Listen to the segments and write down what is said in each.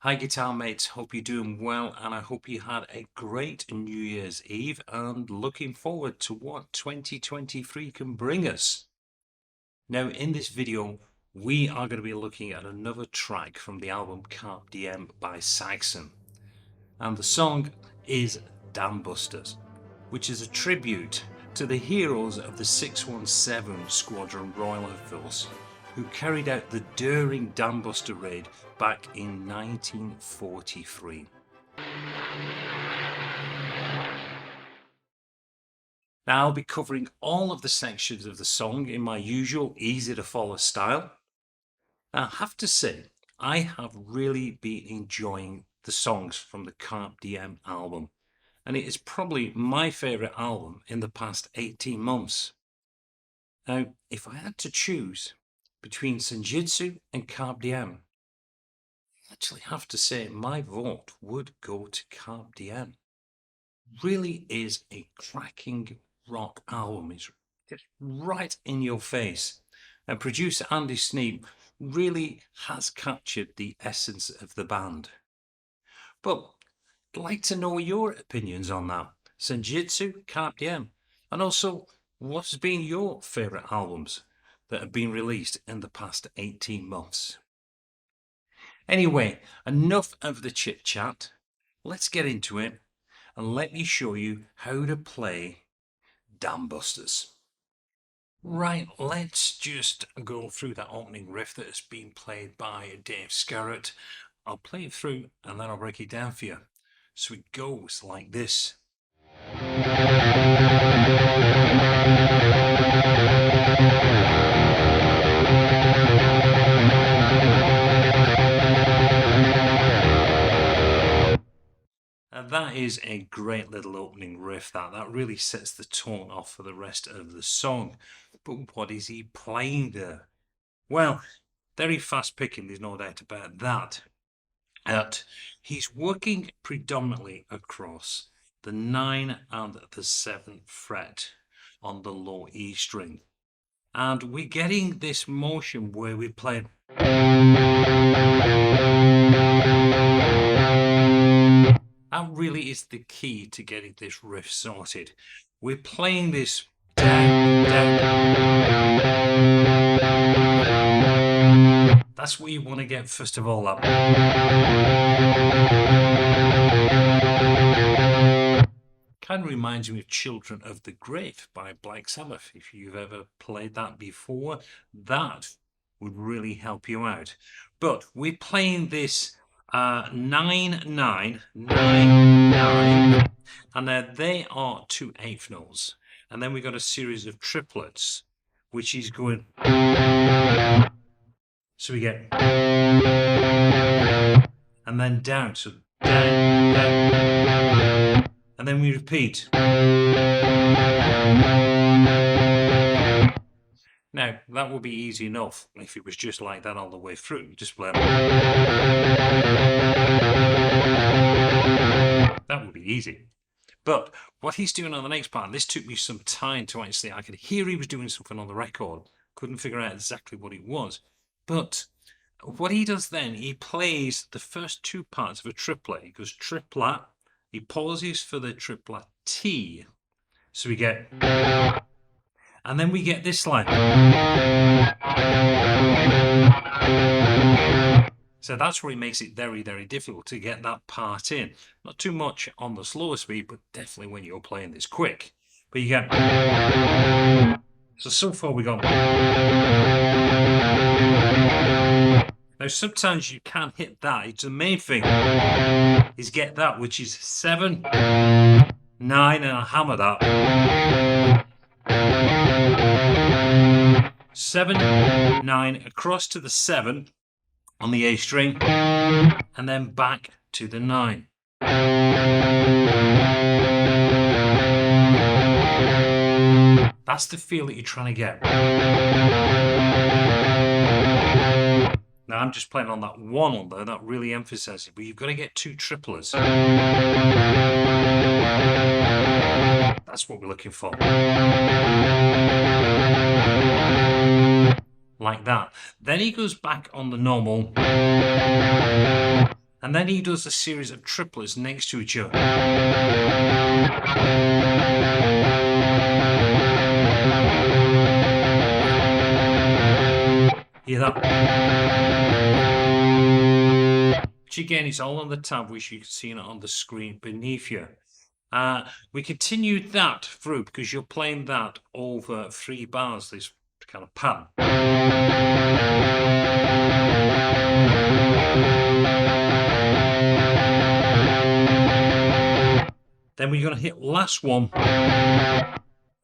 Hi guitar mates, hope you're doing well and I hope you had a great New Year's Eve and looking forward to what 2023 can bring us. Now in this video we are going to be looking at another track from the album Carpe Diem by Saxon, and the song is Dambusters, which is a tribute to the heroes of the 617 Squadron Royal Air Force who carried out the daring Dambuster raid back in 1943. Now I'll be covering all of the sections of the song in my usual easy to follow style. Now, I have to say, I have really been enjoying the songs from the Carpe Diem album, and it is probably my favourite album in the past 18 months. Now, if I had to choose between Senjutsu and Carpe Diem, I actually have to say my vote would go to Carpe Diem. Really is a cracking rock album. It's just right in your face. And producer Andy Sneap really has captured the essence of the band. But I'd like to know your opinions on that. Senjutsu, Carpe Diem, and also what's been your favourite albums that have been released in the past 18 months. Anyway, enough of the chit chat. Let's get into it and let me show you how to play Dambusters. Right, let's just go through that opening riff that has been played by Dave Scarrett. I'll play it through and then I'll break it down for you. So it goes like this. And that is a great little opening riff. That really sets the tone off for the rest of the song. But what is he playing there? Well, very fast picking, there's no doubt about that. He's working predominantly across the 9 and the 7th fret on the low E string. And we're getting this motion where we're playing. That really is the key to getting this riff sorted. We're playing this down, down. That's what you want to get first of all up. Kind of reminds me of Children of the Grave by Black Sabbath. If you've ever played that before, that would really help you out. But we're playing this 9, 9, 9, 9, and they are 2 eighth notes, and then we got a series of triplets, which is going. So we get, and then down, so down, down, and then we repeat. Now, that would be easy enough if it was just like that all the way through. Just play. That would be easy. But what he's doing on the next part, this took me some time to actually, I could hear he was doing something on the record. Couldn't figure out exactly what it was. But what he does then, he plays the first 2 parts of a triplet. He goes triplet, he pauses for the triplet T. So we get... And then we get this line. So that's where he makes it very, very difficult to get that part in. Not too much on the slower speed, but definitely when you're playing this quick. But you get... So far we got... Now sometimes you can hit that. It's the main thing is get that, which is 7, 9, and I hammer that. 7, 9, across to the 7 on the A string, and then back to the 9. That's the feel that you're trying to get. Now I'm just playing on that 1 on there, that really emphasizes it, but you've got to get 2 triplets. That's what we're looking for. Like that. Then he goes back on the normal And then he does a series of triplets next to each other. Hear that? Which again is all on the tab, which you can see on the screen beneath you. We continued that through because you're playing that over 3 bars, this kind of pattern. Then we're going to hit last one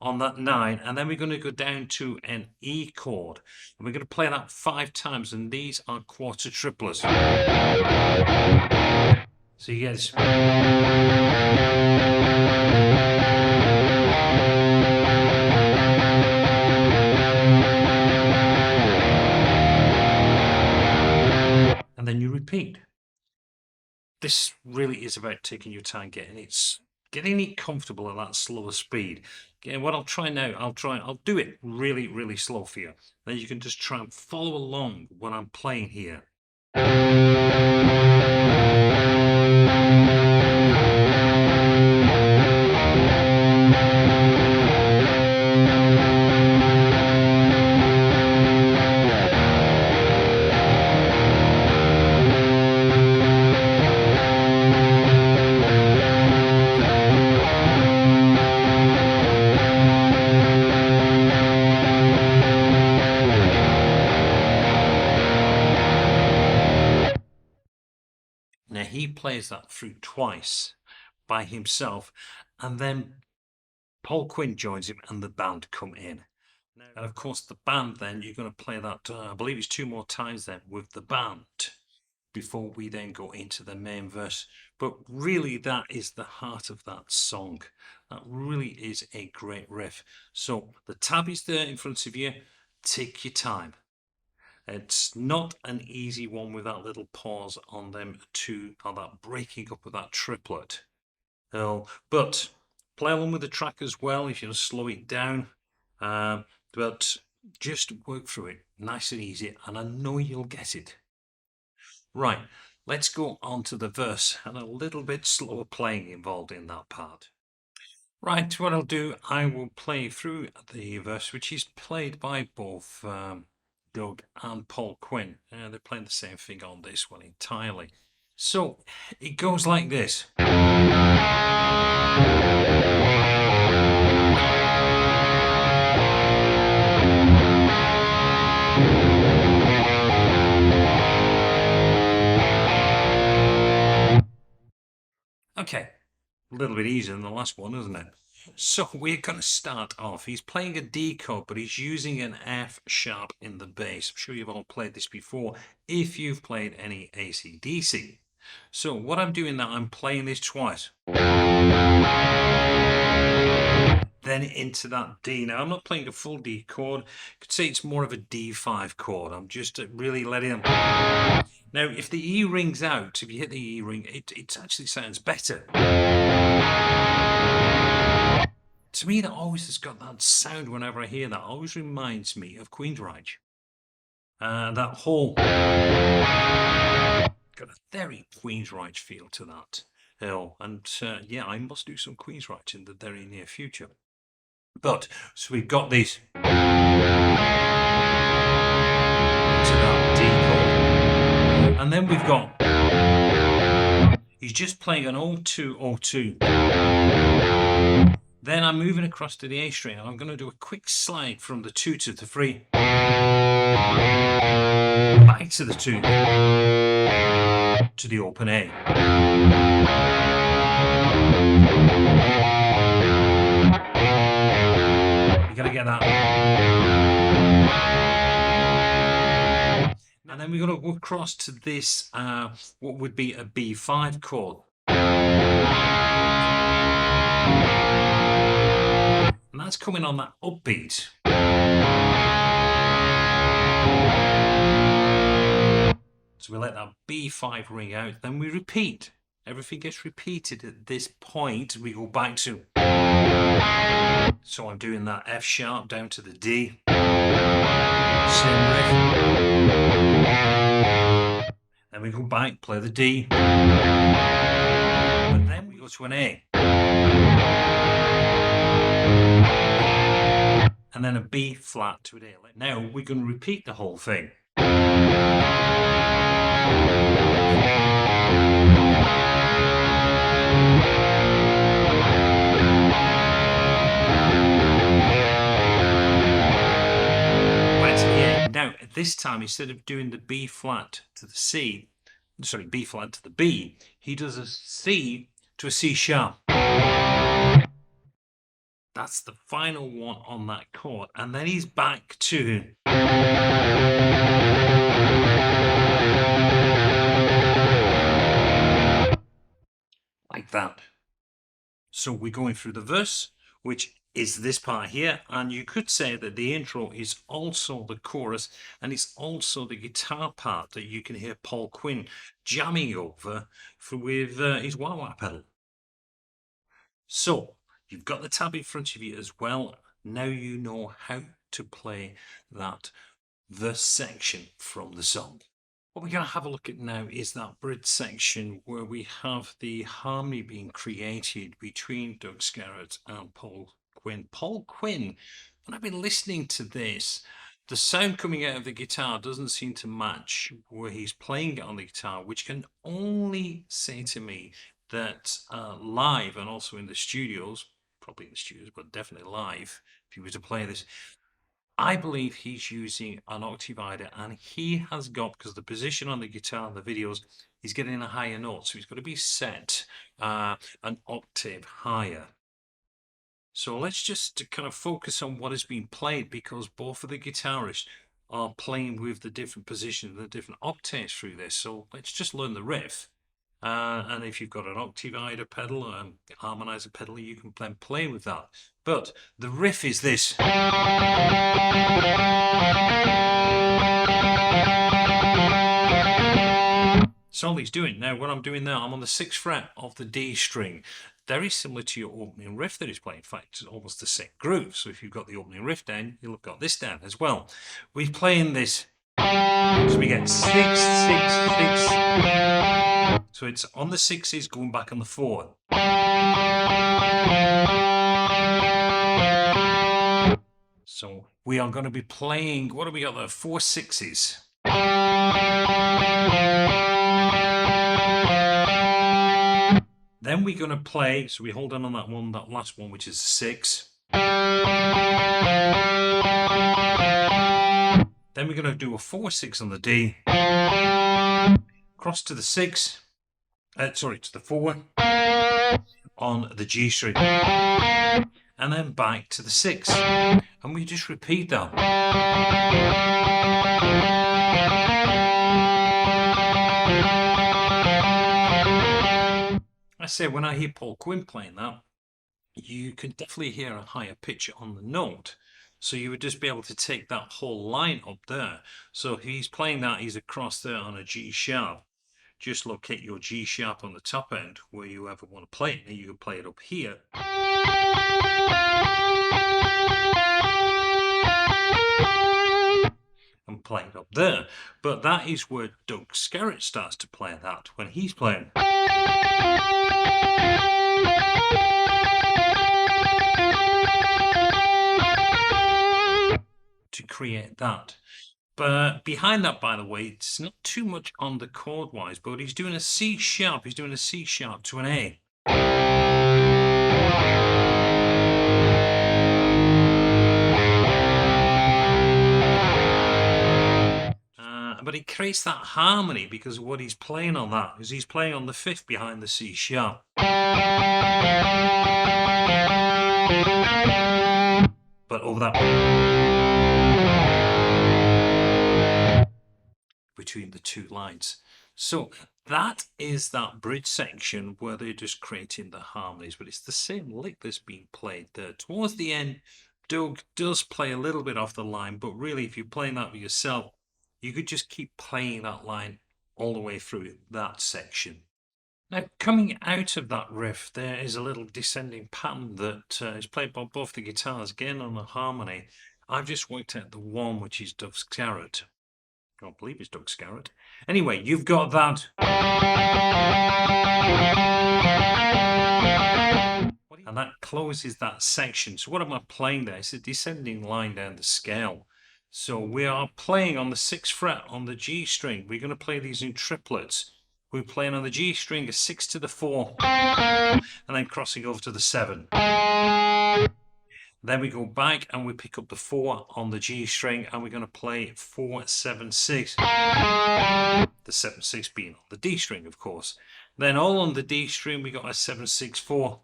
on that 9, and then we're going to go down to an E chord, and we're going to play that 5 times, and these are quarter triplets. So you get and then you repeat. This really is about taking your time, getting it comfortable at that slower speed. Again, what I'll try now, I'll do it really, really slow for you. Then you can just try and follow along when I'm playing here. Now he plays that through twice by himself, and then Paul Quinn joins him and the band come in. And of course the band, then you're going to play that, I believe it's 2 more times then with the band before we then go into the main verse. But really that is the heart of that song. That really is a great riff. So the tab is there in front of you. Take your time. It's not an easy one with that little pause on them on that breaking up of that triplet. But play along with the track as well if you slow it down. But just work through it nice and easy, and I know you'll get it. Right, let's go on to the verse, and a little bit slower playing involved in that part. Right, what I'll do, I will play through the verse, which is played by both Doug and Paul Quinn. They're playing the same thing on this one entirely. So it goes like this. Okay, a little bit easier than the last one, isn't it? So we're going to start off. He's playing a D chord, but he's using an F sharp in the bass. I'm sure you've all played this before if you've played any AC/DC. So what I'm doing now, I'm playing this twice. Then into that D. Now I'm not playing a full D chord. You could say it's more of a D5 chord. I'm just really letting them. Now if the E rings out, if you hit the E ring, it actually sounds better. To me, that always has got that sound. Whenever I hear that, it always reminds me of Queensryche. That whole got a very Queensryche feel to that. Yeah, I must do some Queensryche in the very near future. But so we've got these to that D chord, and then we've got he's just playing an 0202. Then I'm moving across to the A string, and I'm going to do a quick slide from the 2 to the 3, back to the 2, to the open A. You got to get that. And then we're going to go across to this, what would be a B5 chord. And that's coming on that upbeat. So we let that B5 ring out, then we repeat. Everything gets repeated at this point. We go back to. So I'm doing that F sharp down to the D. Same riff. Then we go back, play the D. But then we go to an A. And then a B flat to an A. Now we're going to repeat the whole thing. Now, at this time, instead of doing the B flat to the C, sorry, B flat to the B, he does a C to a C sharp. That's the final one on that chord. And then he's back to like that. So we're going through the verse, which is this part here, and you could say that the intro is also the chorus, and it's also the guitar part that you can hear Paul Quinn jamming over with his wah-wah pedal. So you've got the tab in front of you as well. Now you know how to play that verse section from the song. What we're going to have a look at now is that bridge section where we have the harmony being created between Doug Skerritt and Paul Quinn. Paul Quinn, when I've been listening to this, the sound coming out of the guitar doesn't seem to match where he's playing it on the guitar, which can only say to me that live and also in the studios, probably in the studios, but definitely live, if you were to play this, I believe he's using an octavider, and he has got, because the position on the guitar in the videos, he's getting a higher note, so he's got to be set an octave higher. So let's just kind of focus on what is being played, because both of the guitarists are playing with the different positions, the different octaves through this. So let's just learn the riff. And if you've got an octavider pedal or an harmonizer pedal, you can then play with that. But the riff is this. That's all he's doing. Now, what I'm doing now, I'm on the 6th fret of the D string. Very similar to your opening riff that he's playing. In fact, it's almost the same groove. So if you've got the opening riff down, you'll have got this down as well. We're playing this. So we get 6, 6, 6. So it's on the 6s, going back on the 4. So we are going to be playing, what have we got there? 4 6s. Then we're going to play, so we hold on that one, that last one, which is a 6. Then we're going to do a 4 6 on the D, cross to the 6, to the 4 on the G string, and then back to the 6, and we just repeat that. I say, when I hear Paul Quinn playing that, you can definitely hear a higher pitch on the note. So you would just be able to take that whole line up there. So if he's playing that, he's across there on a G sharp. Just locate your G sharp on the top end where you ever want to play it, and you can play it up here. And play it up there. But that is where Doug Skerritt starts to play that when he's playing. To create that. But behind that, by the way, it's not too much on the chord wise, but he's doing a C sharp. He's doing a C sharp to an A. But it creates that harmony because of what he's playing on that, is he's playing on the 5th behind the C sharp. But over that, between the two lines. So that is that bridge section where they're just creating the harmonies, but it's the same lick that's being played there. Towards the end, Doug does play a little bit off the line, but really if you're playing that with yourself, you could just keep playing that line all the way through that section. Now, coming out of that riff, there is a little descending pattern that is played by both the guitars, again on the harmony. I've just worked out the one, which is Doug Skerritt. Can't believe it's Doug Scarrett. Anyway, you've got that. And that closes that section. So what am I playing there? It's a descending line down the scale. So we are playing on the 6th fret on the G string. We're going to play these in triplets. We're playing on the G string a 6 to the 4, and then crossing over to the 7. Then we go back and we pick up the 4 on the G string, and we're going to play 4, 7, 6. The 7, 6 being on the D string, of course. Then all on the D string, we got a 7, 6, 4.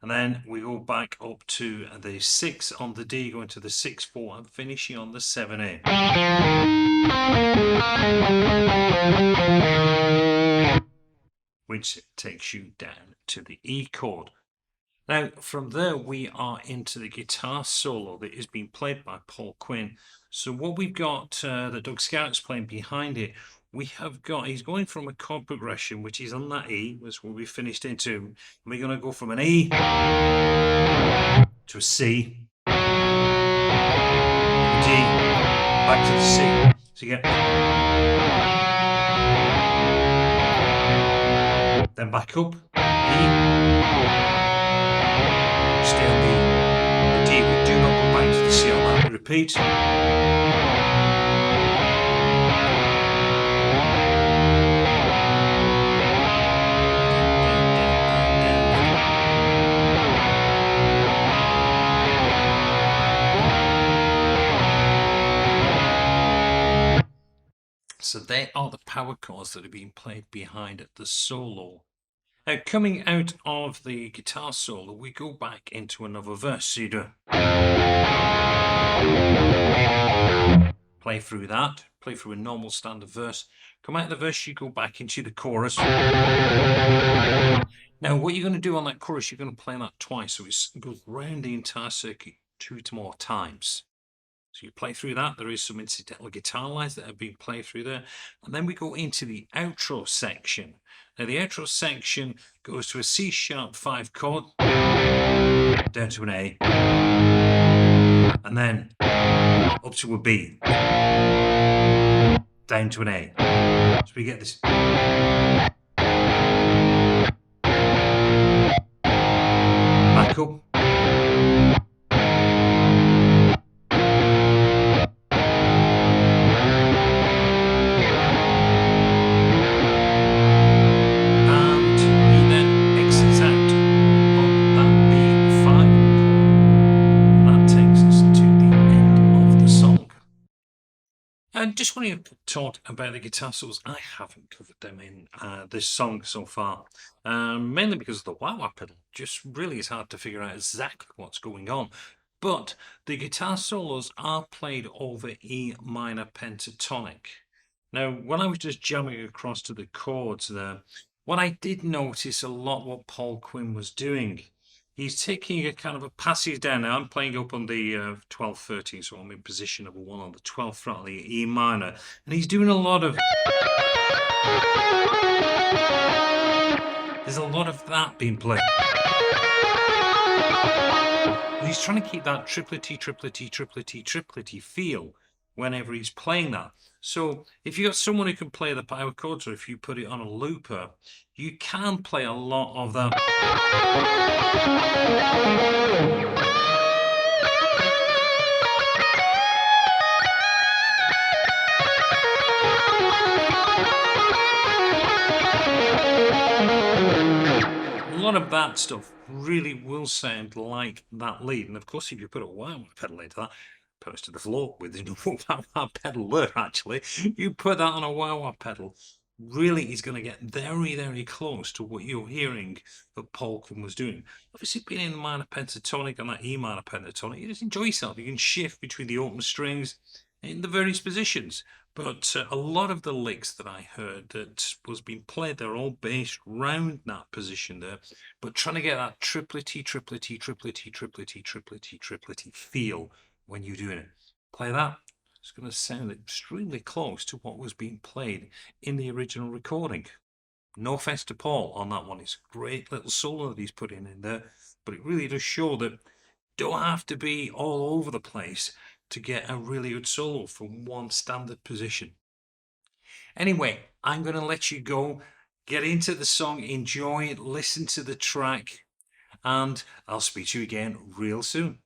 And then we go back up to the 6 on the D, going to the 6, 4, and finishing on the 7, A. Which takes you down to the E chord. Now, from there, we are into the guitar solo that is being played by Paul Quinn. So what we've got that Doug Scarrett's playing behind it, we have got, he's going from a chord progression, which is on that E, that's where we finished into. And we're going to go from an E to a C, D, back to the C. So you get, then back up, E, stay on the D, we do not go back to the C on that, repeat. So they are the power chords that are being played behind the solo. Now, coming out of the guitar solo, we go back into another verse. So you do play through that, play through a normal standard verse. Come out of the verse, you go back into the chorus. Now, what you're going to do on that chorus, you're going to play that twice. So it goes round the entire circuit 2 more times. So you play through that. There is some incidental guitar lines that have been played through there. And then we go into the outro section. Now the outro section goes to a C sharp 5 chord, down to an A, and then up to a B, down to an A. So we get this. Back up. I just want to talk about the guitar solos. I haven't covered them in this song so far, mainly because of the wah-wah pedal. Just really is hard to figure out exactly what's going on. But the guitar solos are played over E minor pentatonic. Now, when I was just jamming across to the chords there, what I did notice a lot what Paul Quinn was doing. He's taking a kind of a passage down. Now I'm playing up on the 12, 13, so I'm in position number 1 on the 12th fret on the E minor. And he's doing a lot of... There's a lot of that being played. And he's trying to keep that triplety, triplety, triplety, triplety feel whenever he's playing that. So if you've got someone who can play the power chords, or if you put it on a looper, you can play a lot of that. A lot of that stuff really will sound like that lead. And of course, if you put a wah-wah pedal into that, goes to the floor with no wah-wah pedal there, actually. You put that on a wah-wah pedal, really is going to get very, very close to what you're hearing that Paul Quinn was doing. Obviously, being in the minor pentatonic and that E minor pentatonic, you just enjoy yourself. You can shift between the open strings in the various positions. But a lot of the licks that I heard that was being played, they're all based round that position there, but trying to get that triplety, triplety, triplety, triplety, triplety, triplety feel when you're doing it. Play that. It's going to sound extremely close to what was being played in the original recording. No offense to Paul on that one. It's a great little solo that he's put in there, but it really does show that don't have to be all over the place to get a really good solo from one standard position. Anyway, I'm going to let you go, get into the song, enjoy it, listen to the track, and I'll speak to you again real soon.